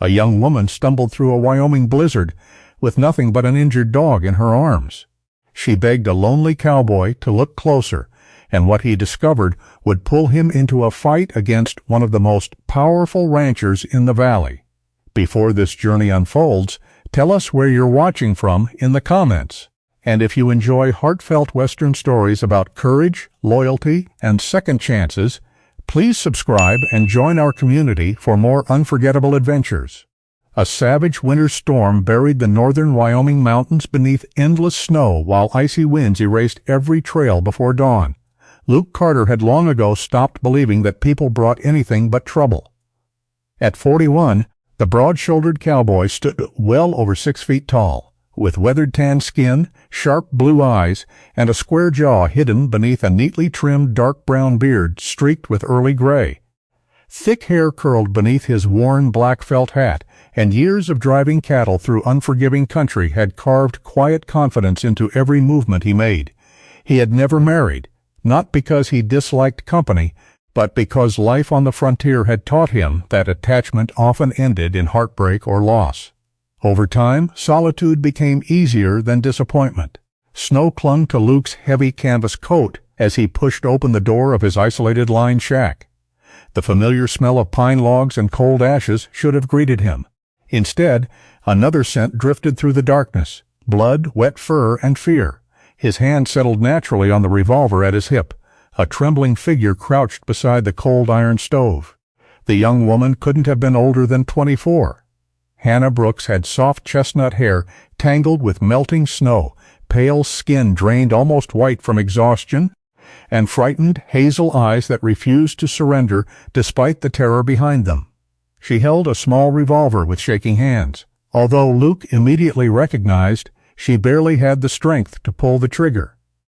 A young woman stumbled through a Wyoming blizzard with nothing but an injured dog in her arms. She begged a lonely cowboy to look closer, and what he discovered would pull him into a fight against one of the most powerful ranchers in the valley. Before this journey unfolds, tell us where you're watching from in the comments. And if you enjoy heartfelt Western stories about courage, loyalty, and second chances, please subscribe and join our community for more unforgettable adventures. A savage winter storm buried the northern Wyoming mountains beneath endless snow while icy winds erased every trail before dawn. Luke Carter had long ago stopped believing that people brought anything but trouble. At 41, the broad-shouldered cowboy stood well over 6 feet tall, with weathered tan skin, sharp blue eyes, and a square jaw hidden beneath a neatly trimmed dark brown beard streaked with early gray. Thick hair curled beneath his worn black felt hat, and years of driving cattle through unforgiving country had carved quiet confidence into every movement he made. He had never married, not because he disliked company, but because life on the frontier had taught him that attachment often ended in heartbreak or loss. Over time, solitude became easier than disappointment. Snow clung to Luke's heavy canvas coat as he pushed open the door of his isolated line shack. The familiar smell of pine logs and cold ashes should have greeted him. Instead, another scent drifted through the darkness: blood, wet fur, and fear. His hand settled naturally on the revolver at his hip. A trembling figure crouched beside the cold iron stove. The young woman couldn't have been older than 24. Hannah Brooks had soft chestnut hair tangled with melting snow, pale skin drained almost white from exhaustion, and frightened hazel eyes that refused to surrender despite the terror behind them. She held a small revolver with shaking hands. Although Luke immediately recognized, she barely had the strength to pull the trigger.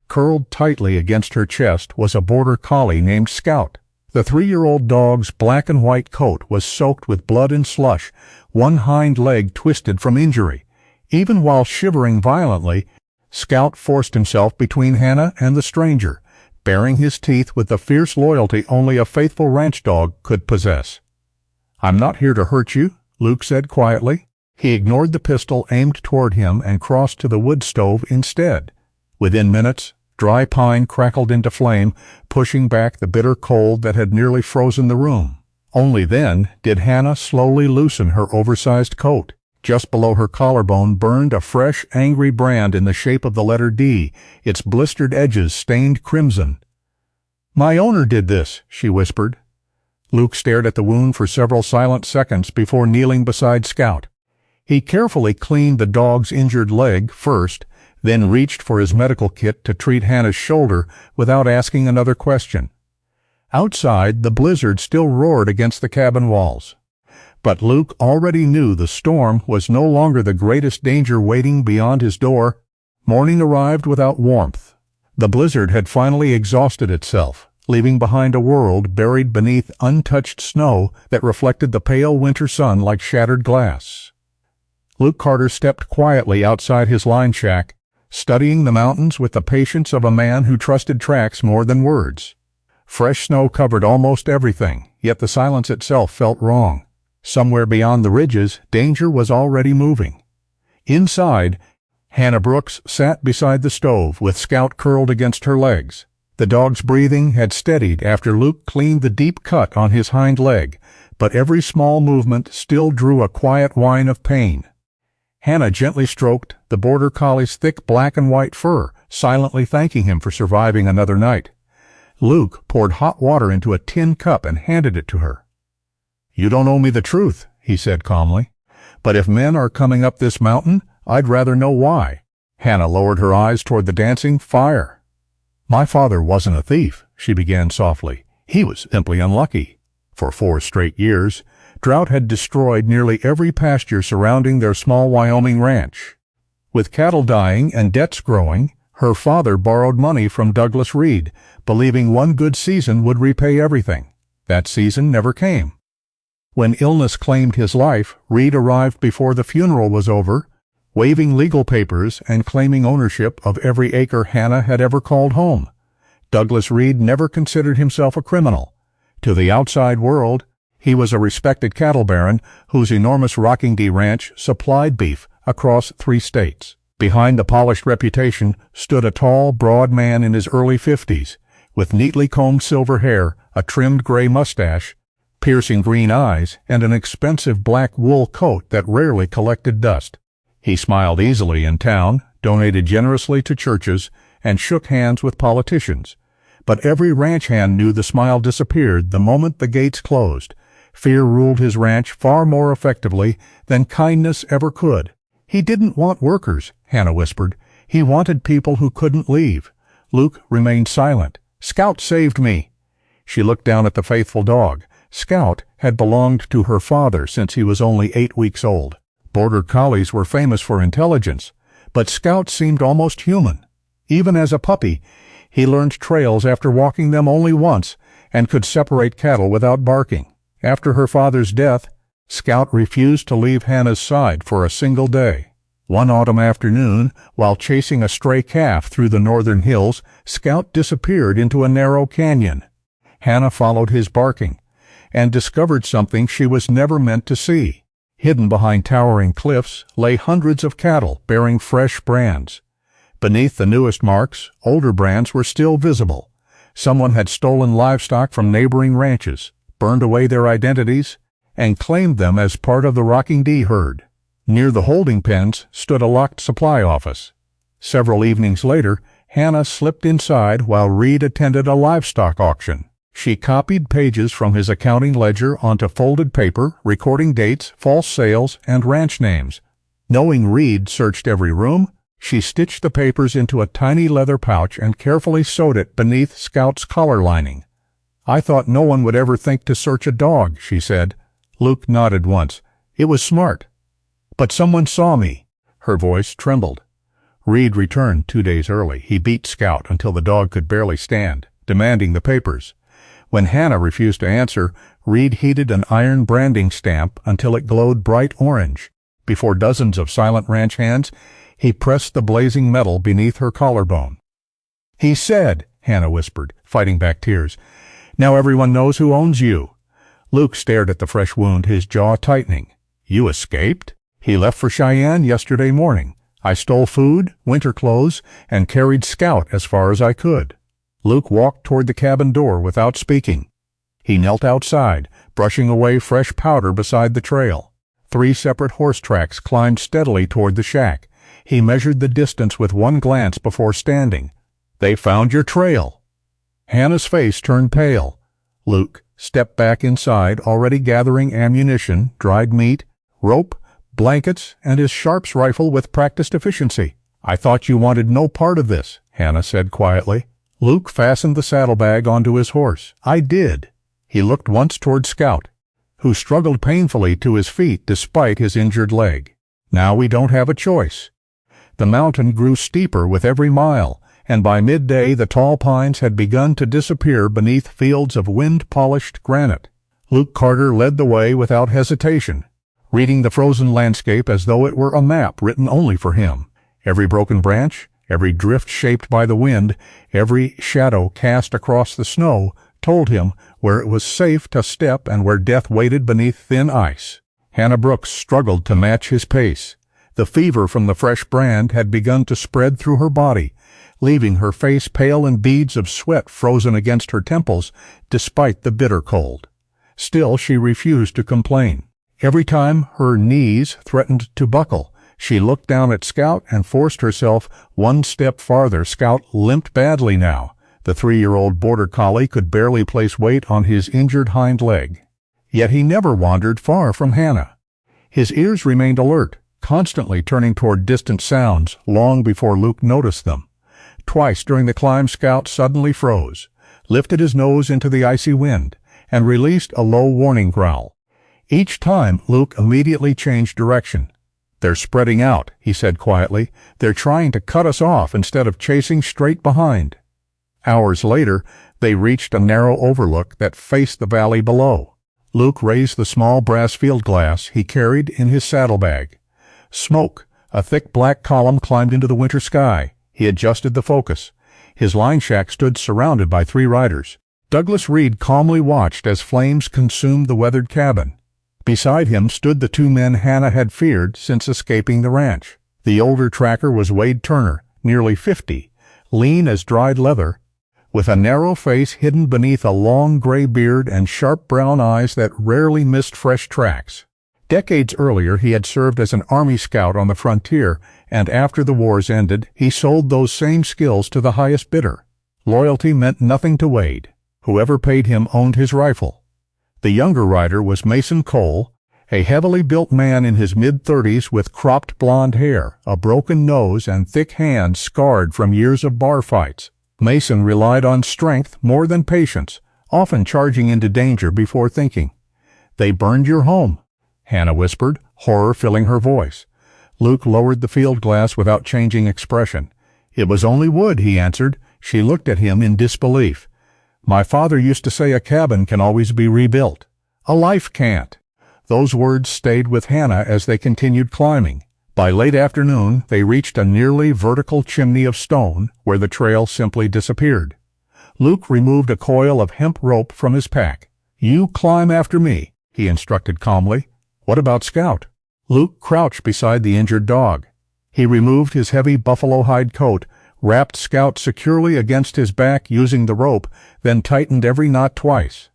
Curled tightly against her chest was a Border Collie named Scout. The 3-year-old dog's black and white coat was soaked with blood and slush, one hind leg twisted from injury. Even while shivering violently, Scout forced himself between Hannah and the stranger, baring his teeth with the fierce loyalty only a faithful ranch dog could possess. "I'm not here to hurt you," Luke said quietly. He ignored the pistol aimed toward him and crossed to the wood stove instead. Within minutes, dry pine crackled into flame, pushing back the bitter cold that had nearly frozen the room. Only then did Hannah slowly loosen her oversized coat. Just below her collarbone burned a fresh, angry brand in the shape of the letter D, its blistered edges stained crimson. "My owner did this," she whispered. Luke stared at the wound for several silent seconds before kneeling beside Scout. He carefully cleaned the dog's injured leg first, then reached for his medical kit to treat Hannah's shoulder without asking another question. Outside, the blizzard still roared against the cabin walls. But Luke already knew the storm was no longer the greatest danger waiting beyond his door. Morning arrived without warmth. The blizzard had finally exhausted itself, leaving behind a world buried beneath untouched snow that reflected the pale winter sun like shattered glass. Luke Carter stepped quietly outside his line shack, studying the mountains with the patience of a man who trusted tracks more than words. Fresh snow covered almost everything, yet the silence itself felt wrong. Somewhere beyond the ridges, danger was already moving. Inside, Hannah Brooks sat beside the stove with Scout curled against her legs. The dog's breathing had steadied after Luke cleaned the deep cut on his hind leg, but every small movement still drew a quiet whine of pain. Hannah gently stroked the Border Collie's thick black and white fur, silently thanking him for surviving another night. Luke poured hot water into a tin cup and handed it to her. "You don't owe me the truth," he said calmly. "But if men are coming up this mountain, I'd rather know why." Hannah lowered her eyes toward the dancing fire. "My father wasn't a thief," she began softly. "He was simply unlucky. For 4 straight years, drought had destroyed nearly every pasture surrounding their small Wyoming ranch. With cattle dying and debts growing, her father borrowed money from Douglas Reed, believing one good season would repay everything. That season never came. When illness claimed his life, Reed arrived before the funeral was over, waving legal papers and claiming ownership of every acre Hannah had ever called home. Douglas Reed never considered himself a criminal. To the outside world, He was a respected cattle baron whose enormous Rocking D ranch supplied beef across 3 states. Behind the polished reputation stood a tall, broad man in his early 50s, with neatly combed silver hair, a trimmed gray mustache, piercing green eyes, and an expensive black wool coat that rarely collected dust. He smiled easily in town, donated generously to churches, and shook hands with politicians. But every ranch hand knew the smile disappeared the moment the gates closed. Fear ruled his ranch far more effectively than kindness ever could. He didn't want workers, Hannah whispered. He wanted people who couldn't leave. Luke remained silent. Scout saved me. She looked down at the faithful dog. Scout had belonged to her father since he was only 8 weeks old. Border Collies were famous for intelligence, but Scout seemed almost human. Even as a puppy, he learned trails after walking them only once and could separate cattle without barking. After her father's death, Scout refused to leave Hannah's side for a single day. One autumn afternoon, while chasing a stray calf through the northern hills, Scout disappeared into a narrow canyon. Hannah followed his barking and discovered something she was never meant to see. Hidden behind towering cliffs lay hundreds of cattle bearing fresh brands. Beneath the newest marks, older brands were still visible. Someone had stolen livestock from neighboring ranches, burned away their identities, and claimed them as part of the Rocking D herd. Near the holding pens stood a locked supply office. Several evenings later, Hannah slipped inside while Reed attended a livestock auction. She copied pages from his accounting ledger onto folded paper, recording dates, false sales, and ranch names. Knowing Reed searched every room, she stitched the papers into a tiny leather pouch and carefully sewed it beneath Scout's collar lining. I thought no one would ever think to search a dog, she said. Luke nodded once. It was smart. But someone saw me. Her voice trembled. Reed returned 2 days early. He beat Scout until the dog could barely stand, demanding the papers. When Hannah refused to answer, Reed heated an iron branding stamp until it glowed bright orange. Before dozens of silent ranch hands, he pressed the blazing metal beneath her collarbone. He said, Hannah whispered, fighting back tears, now everyone knows who owns you. Luke stared at the fresh wound, his jaw tightening. You escaped? He left for Cheyenne yesterday morning. I stole food, winter clothes, and carried Scout as far as I could. Luke walked toward the cabin door without speaking. He knelt outside, brushing away fresh powder beside the trail. 3 separate horse tracks climbed steadily toward the shack. He measured the distance with one glance before standing. They found your trail. Hannah's face turned pale. Luke stepped back inside, already gathering ammunition, dried meat, rope, blankets, and his Sharps rifle with practiced efficiency. I thought you wanted no part of this, Hannah said quietly. Luke fastened the saddlebag onto his horse. I did. He looked once toward Scout, who struggled painfully to his feet despite his injured leg. Now we don't have a choice. The mountain grew steeper with every mile, and by midday the tall pines had begun to disappear beneath fields of wind-polished granite. Luke Carter led the way without hesitation, reading the frozen landscape as though it were a map written only for him. Every broken branch, every drift shaped by the wind, every shadow cast across the snow told him where it was safe to step and where death waited beneath thin ice. Hannah Brooks struggled to match his pace. The fever from the fresh brand had begun to spread through her body, leaving her face pale and beads of sweat frozen against her temples despite the bitter cold. Still, she refused to complain. Every time her knees threatened to buckle, she looked down at Scout and forced herself one step farther. Scout limped badly now. The 3-year-old Border Collie could barely place weight on his injured hind leg. Yet he never wandered far from Hannah. His ears remained alert, constantly turning toward distant sounds long before Luke noticed them. Twice during the climb, Scout suddenly froze, lifted his nose into the icy wind, and released a low warning growl. Each time, Luke immediately changed direction. They're spreading out, he said quietly. They're trying to cut us off instead of chasing straight behind. Hours later, they reached a narrow overlook that faced the valley below. Luke raised the small brass field glass he carried in his saddlebag. Smoke, a thick black column, climbed into the winter sky. He adjusted the focus. His line shack stood surrounded by 3 riders. Douglas Reed calmly watched as flames consumed the weathered cabin. Beside him stood the two men Hannah had feared since escaping the ranch. The older tracker was Wade Turner, nearly 50, lean as dried leather, with a narrow face hidden beneath a long gray beard and sharp brown eyes that rarely missed fresh tracks. Decades earlier, he had served as an Army scout on the frontier, and after the wars ended, he sold those same skills to the highest bidder. Loyalty meant nothing to Wade. Whoever paid him owned his rifle. The younger rider was Mason Cole, a heavily built man in his mid-30s with cropped blonde hair, a broken nose, and thick hands scarred from years of bar fights. Mason relied on strength more than patience, often charging into danger before thinking. "They burned your home," Hannah whispered, horror filling her voice. Luke lowered the field glass without changing expression. "It was only wood," he answered. She looked at him in disbelief. "My father used to say a cabin can always be rebuilt. A life can't." Those words stayed with Hannah as they continued climbing. By late afternoon, they reached a nearly vertical chimney of stone where the trail simply disappeared. Luke removed a coil of hemp rope from his pack. "You climb after me," he instructed calmly. "What about Scout?" Luke crouched beside the injured dog. He removed his heavy buffalo hide coat, wrapped Scout securely against his back using the rope, then tightened every knot twice.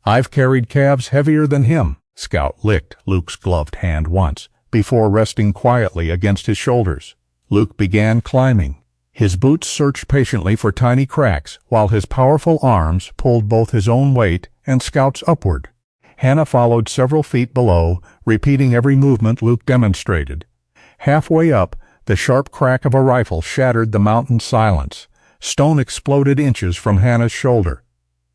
"I've carried calves heavier than him." Scout licked Luke's gloved hand once, before resting quietly against his shoulders. Luke began climbing. His boots searched patiently for tiny cracks, while his powerful arms pulled both his own weight and Scout's upward. Hannah followed several feet below, repeating every movement Luke demonstrated. Halfway up, the sharp crack of a rifle shattered the mountain silence. Stone exploded inches from Hannah's shoulder.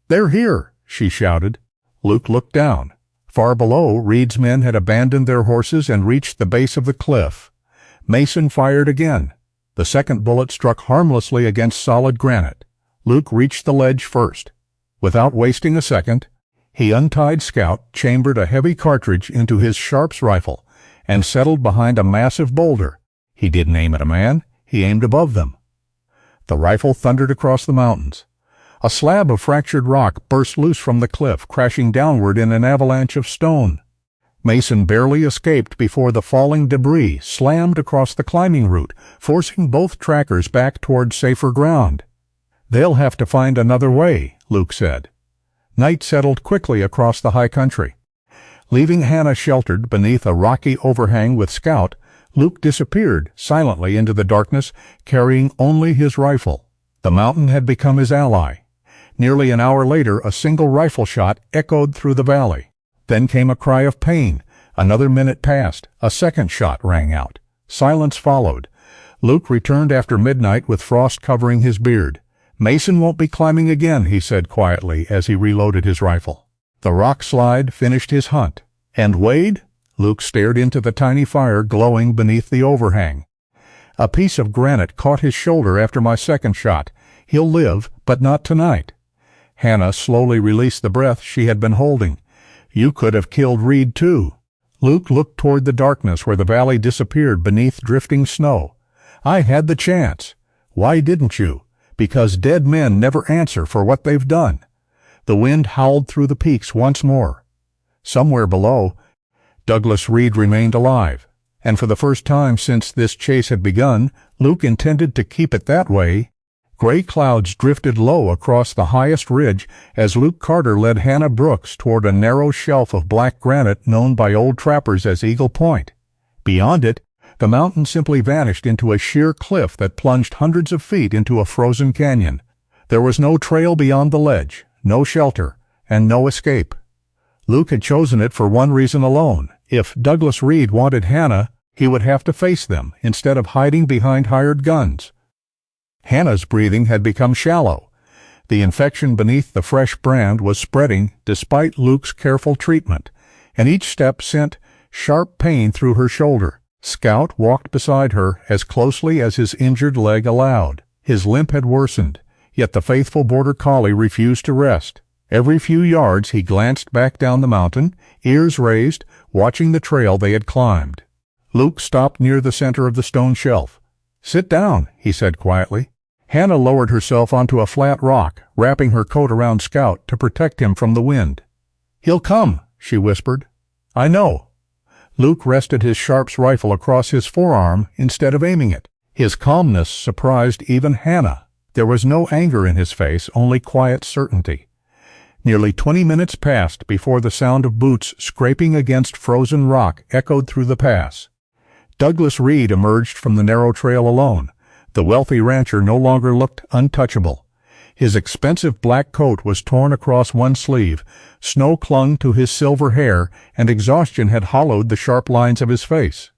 "They're here!" she shouted. Luke looked down. Far below, Reed's men had abandoned their horses and reached the base of the cliff. Mason fired again. The second bullet struck harmlessly against solid granite. Luke reached the ledge first. Without wasting a second, he untied Scout, chambered a heavy cartridge into his Sharps rifle, and settled behind a massive boulder. He didn't aim at a man, he aimed above them. The rifle thundered across the mountains. A slab of fractured rock burst loose from the cliff, crashing downward in an avalanche of stone. Mason barely escaped before the falling debris slammed across the climbing route, forcing both trackers back toward safer ground. "They'll have to find another way," Luke said. Night settled quickly across the high country. Leaving Hannah sheltered beneath a rocky overhang with Scout, Luke disappeared silently into the darkness, carrying only his rifle. The mountain had become his ally. Nearly an hour later, a single rifle shot echoed through the valley. Then came a cry of pain. Another minute passed. A second shot rang out. Silence followed. Luke returned after midnight with frost covering his beard. "Mason won't be climbing again," he said quietly as he reloaded his rifle. The rock slide finished his hunt. "And Wade?" Luke stared into the tiny fire glowing beneath the overhang. "A piece of granite caught his shoulder after my second shot. He'll live, but not tonight." Hannah slowly released the breath she had been holding. "You could have killed Reed, too." Luke looked toward the darkness where the valley disappeared beneath drifting snow. "I had the chance." "Why didn't you?" "Because dead men never answer for what they've done." The wind howled through the peaks once more. Somewhere below, Douglas Reed remained alive, and for the first time since this chase had begun, Luke intended to keep it that way. Gray clouds drifted low across the highest ridge as Luke Carter led Hannah Brooks toward a narrow shelf of black granite known by old trappers as Eagle Point. Beyond it, the mountain simply vanished into a sheer cliff that plunged hundreds of feet into a frozen canyon. There was no trail beyond the ledge, no shelter, and no escape. Luke had chosen it for one reason alone. If Douglas Reed wanted Hannah, he would have to face them instead of hiding behind hired guns. Hannah's breathing had become shallow. The infection beneath the fresh brand was spreading despite Luke's careful treatment, and each step sent sharp pain through her shoulder. Scout walked beside her as closely as his injured leg allowed. His limp had worsened, yet the faithful Border Collie refused to rest. Every few yards he glanced back down the mountain, ears raised, watching the trail they had climbed. Luke stopped near the center of the stone shelf. "Sit down," he said quietly. Hannah lowered herself onto a flat rock, wrapping her coat around Scout to protect him from the wind. "He'll come," she whispered. "I know." Luke rested his Sharps rifle across his forearm instead of aiming it. His calmness surprised even Hannah. There was no anger in his face, only quiet certainty. Nearly 20 minutes passed before the sound of boots scraping against frozen rock echoed through the pass. Douglas Reed emerged from the narrow trail alone. The wealthy rancher no longer looked untouchable. His expensive black coat was torn across one sleeve, snow clung to his silver hair, and exhaustion had hollowed the sharp lines of his face.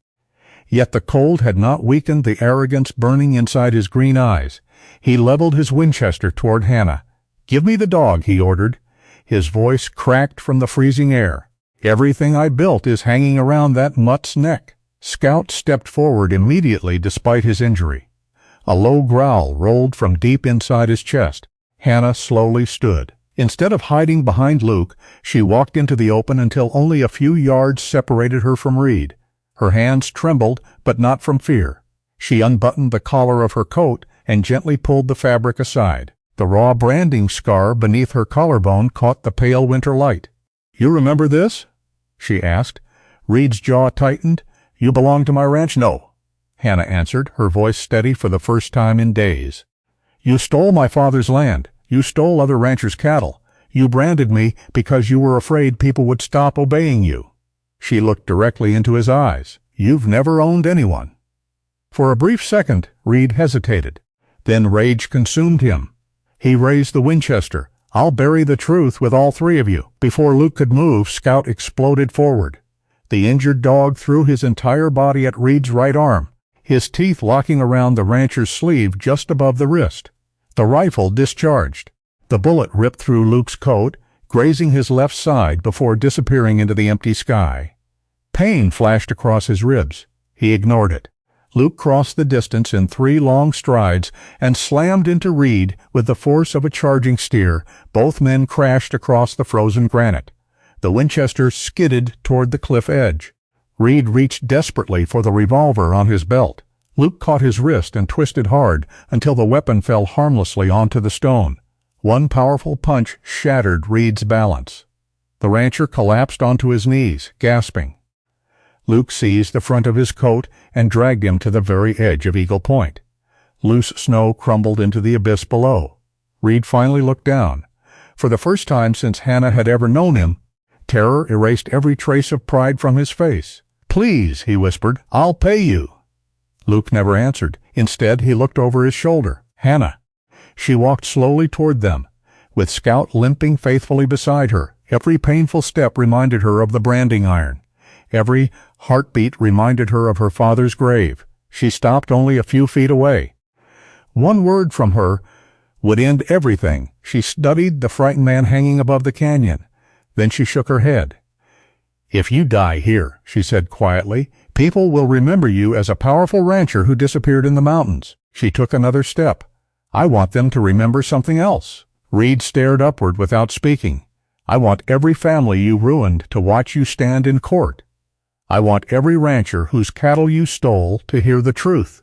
Yet the cold had not weakened the arrogance burning inside his green eyes. He leveled his Winchester toward Hannah. "Give me the dog," he ordered. His voice cracked from the freezing air. "Everything I built is hanging around that mutt's neck." Scout stepped forward immediately despite his injury. A low growl rolled from deep inside his chest. Hannah slowly stood. Instead of hiding behind Luke, she walked into the open until only a few yards separated her from Reed. Her hands trembled, but not from fear. She unbuttoned the collar of her coat and gently pulled the fabric aside. The raw branding scar beneath her collarbone caught the pale winter light. "You remember this?" she asked. Reed's jaw tightened. "You belong to my ranch?" "No," Hannah answered, her voice steady for the first time in days. "You stole my father's land. You stole other ranchers' cattle. You branded me because you were afraid people would stop obeying you." She looked directly into his eyes. "You've never owned anyone." For a brief second, Reed hesitated. Then rage consumed him. He raised the Winchester. "I'll bury the truth with all three of you." Before Luke could move, Scout exploded forward. The injured dog threw his entire body at Reed's right arm, his teeth locking around the rancher's sleeve just above the wrist. The rifle discharged. The bullet ripped through Luke's coat, grazing his left side before disappearing into the empty sky. Pain flashed across his ribs. He ignored it. Luke crossed the distance in 3 long strides and slammed into Reed with the force of a charging steer. Both men crashed across the frozen granite. The Winchester skidded toward the cliff edge. Reed reached desperately for the revolver on his belt. Luke caught his wrist and twisted hard until the weapon fell harmlessly onto the stone. One powerful punch shattered Reed's balance. The rancher collapsed onto his knees, gasping. Luke seized the front of his coat and dragged him to the very edge of Eagle Point. Loose snow crumbled into the abyss below. Reed finally looked down. For the first time since Hannah had ever known him, terror erased every trace of pride from his face. "Please," he whispered, "I'll pay you." Luke never answered. Instead, he looked over his shoulder. Hannah. She walked slowly toward them, with Scout limping faithfully beside her. Every painful step reminded her of the branding iron. Every heartbeat reminded her of her father's grave. She stopped only a few feet away. One word from her would end everything. She studied the frightened man hanging above the canyon. Then she shook her head. "If you die here," she said quietly, "people will remember you as a powerful rancher who disappeared in the mountains." She took another step. "I want them to remember something else." Reed stared upward without speaking. "I want every family you ruined to watch you stand in court. I want every rancher whose cattle you stole to hear the truth.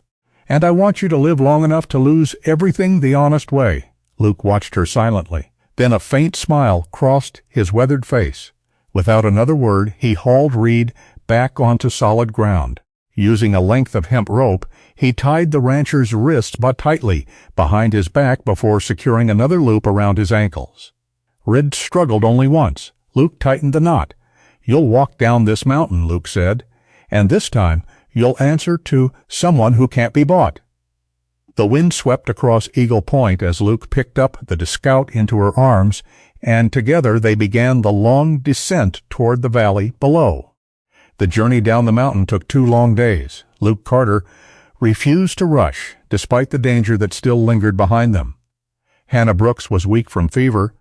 And I want you to live long enough to lose everything the honest way." Luke watched her silently. Then a faint smile crossed his weathered face. Without another word, he hauled Reed back onto solid ground. Using a length of hemp rope, he tied the rancher's wrists but tightly behind his back before securing another loop around his ankles. Reed struggled only once. Luke tightened the knot. "You'll walk down this mountain," Luke said, "and this time you'll answer to someone who can't be bought." The wind swept across Eagle Point as Luke picked up the Scout into her arms, and together they began the long descent toward the valley below. The journey down the mountain took 2 long days. Luke Carter refused to rush, despite the danger that still lingered behind them. Hannah Brooks was weak from fever,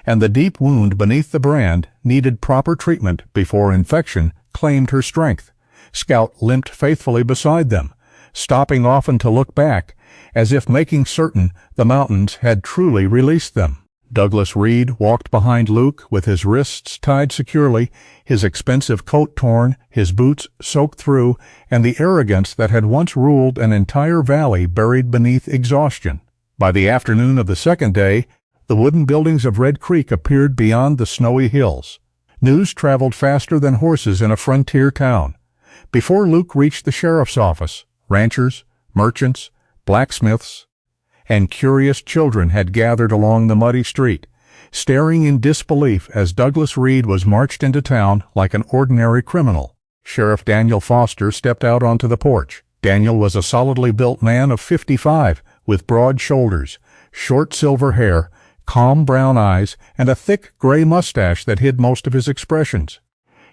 and the deep wound beneath the brand needed proper treatment before infection claimed her strength. Scout limped faithfully beside them, stopping often to look back, as if making certain the mountains had truly released them. Douglas Reed walked behind Luke with his wrists tied securely, his expensive coat torn, his boots soaked through, and the arrogance that had once ruled an entire valley buried beneath exhaustion. By the afternoon of the second day, the wooden buildings of Red Creek appeared beyond the snowy hills. News traveled faster than horses in a frontier town. Before Luke reached the sheriff's office, ranchers, merchants, blacksmiths, and curious children had gathered along the muddy street, staring in disbelief as Douglas Reed was marched into town like an ordinary criminal. Sheriff Daniel Foster stepped out onto the porch. Daniel was a solidly built man of 55, with broad shoulders, short silver hair, calm brown eyes, and a thick gray mustache that hid most of his expressions.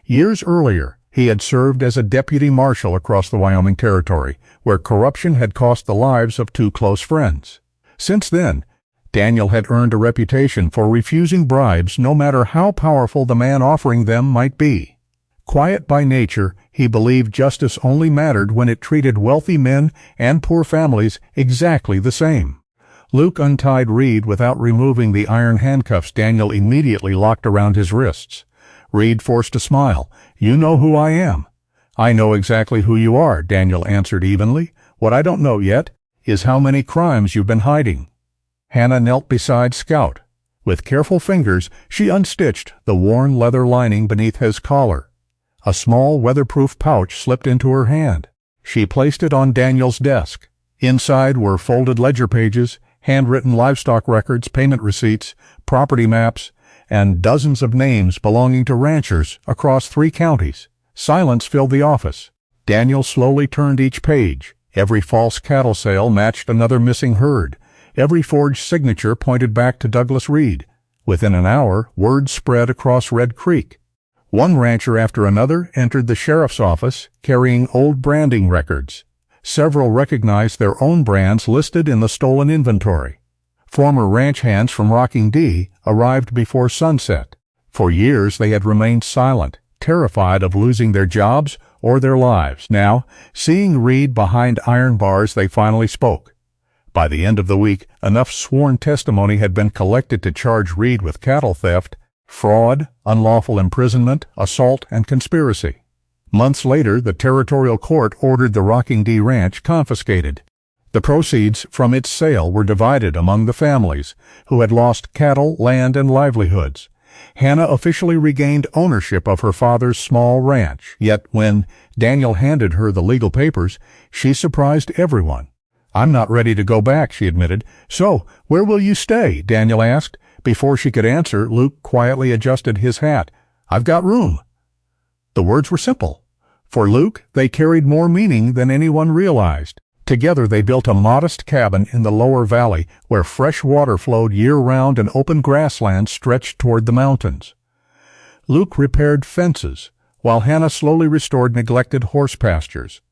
Years earlier, he had served as a deputy marshal across the Wyoming Territory, where corruption had cost the lives of two close friends. Since then, Daniel had earned a reputation for refusing bribes no matter how powerful the man offering them might be. Quiet by nature, he believed justice only mattered when it treated wealthy men and poor families exactly the same. Luke untied Reed without removing the iron handcuffs Daniel immediately locked around his wrists. Reed forced a smile. "You know who I am." "I know exactly who you are," Daniel answered evenly. "What I don't know yet is how many crimes you've been hiding." Hannah knelt beside Scout. With careful fingers, she unstitched the worn leather lining beneath his collar. A small weatherproof pouch slipped into her hand. She placed it on Daniel's desk. Inside were folded ledger pages, handwritten livestock records, payment receipts, property maps, and dozens of names belonging to ranchers across 3 counties. Silence filled the office. Daniel slowly turned each page. Every false cattle sale matched another missing herd. Every forged signature pointed back to Douglas Reed. Within an hour, word spread across Red Creek. One rancher after another entered the sheriff's office carrying old branding records. Several recognized their own brands listed in the stolen inventory. Former ranch hands from Rocking D arrived before sunset. For years they had remained silent, terrified of losing their jobs or their lives. Now, seeing Reed behind iron bars, they finally spoke. By the end of the week, enough sworn testimony had been collected to charge Reed with cattle theft, fraud, unlawful imprisonment, assault, and conspiracy. Months later, the territorial court ordered the Rocking D Ranch confiscated. The proceeds from its sale were divided among the families who had lost cattle, land, and livelihoods. Hannah officially regained ownership of her father's small ranch, yet when Daniel handed her the legal papers, she surprised everyone. "I'm not ready to go back," she admitted. "So, where will you stay?" Daniel asked. Before she could answer, Luke quietly adjusted his hat. "I've got room." The words were simple. For Luke, they carried more meaning than anyone realized. Together they built a modest cabin in the lower valley where fresh water flowed year-round and open grassland stretched toward the mountains. Luke repaired fences, while Hannah slowly restored neglected horse pastures.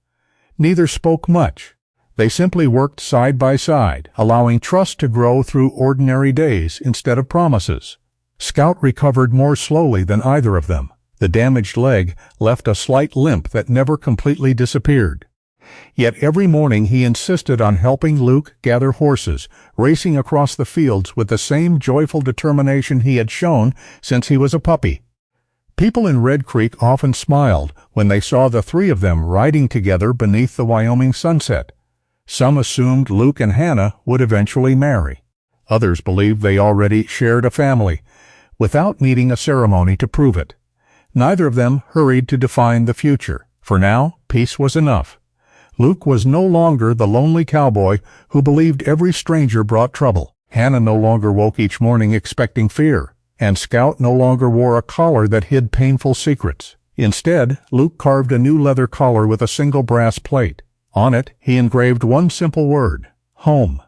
Neither spoke much. They simply worked side by side, allowing trust to grow through ordinary days instead of promises. Scout recovered more slowly than either of them. The damaged leg left a slight limp that never completely disappeared. Yet every morning he insisted on helping Luke gather horses, racing across the fields with the same joyful determination he had shown since he was a puppy. People in Red Creek often smiled when they saw the 3 of them riding together beneath the Wyoming sunset. Some assumed Luke and Hannah would eventually marry. Others believed they already shared a family, without needing a ceremony to prove it. Neither of them hurried to define the future. For now, peace was enough. Luke was no longer the lonely cowboy who believed every stranger brought trouble. Hannah no longer woke each morning expecting fear, and Scout no longer wore a collar that hid painful secrets. Instead, Luke carved a new leather collar with a single brass plate. On it, he engraved one simple word: home.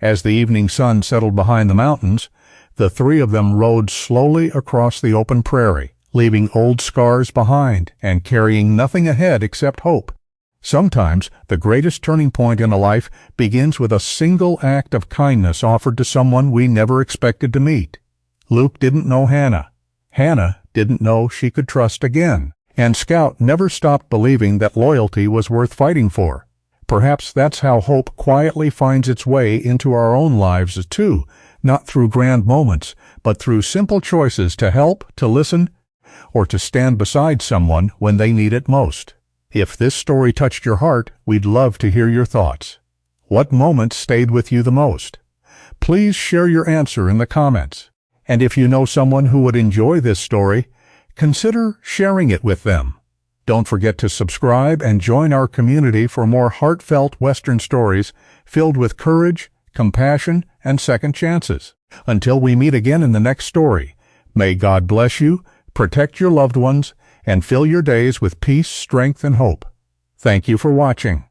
As the evening sun settled behind the mountains, the 3 of them rode slowly across the open prairie, leaving old scars behind and carrying nothing ahead except hope. Sometimes the greatest turning point in a life begins with a single act of kindness offered to someone we never expected to meet. Luke didn't know Hannah. Hannah didn't know she could trust again. And Scout never stopped believing that loyalty was worth fighting for. Perhaps that's how hope quietly finds its way into our own lives too, not through grand moments, but through simple choices to help, to listen, or to stand beside someone when they need it most. If this story touched your heart, we'd love to hear your thoughts. What moments stayed with you the most? Please share your answer in the comments. And if you know someone who would enjoy this story, consider sharing it with them. Don't forget to subscribe and join our community for more heartfelt Western stories filled with courage, compassion, and second chances. Until we meet again in the next story, may God bless you, protect your loved ones, and fill your days with peace, strength, and hope. Thank you for watching.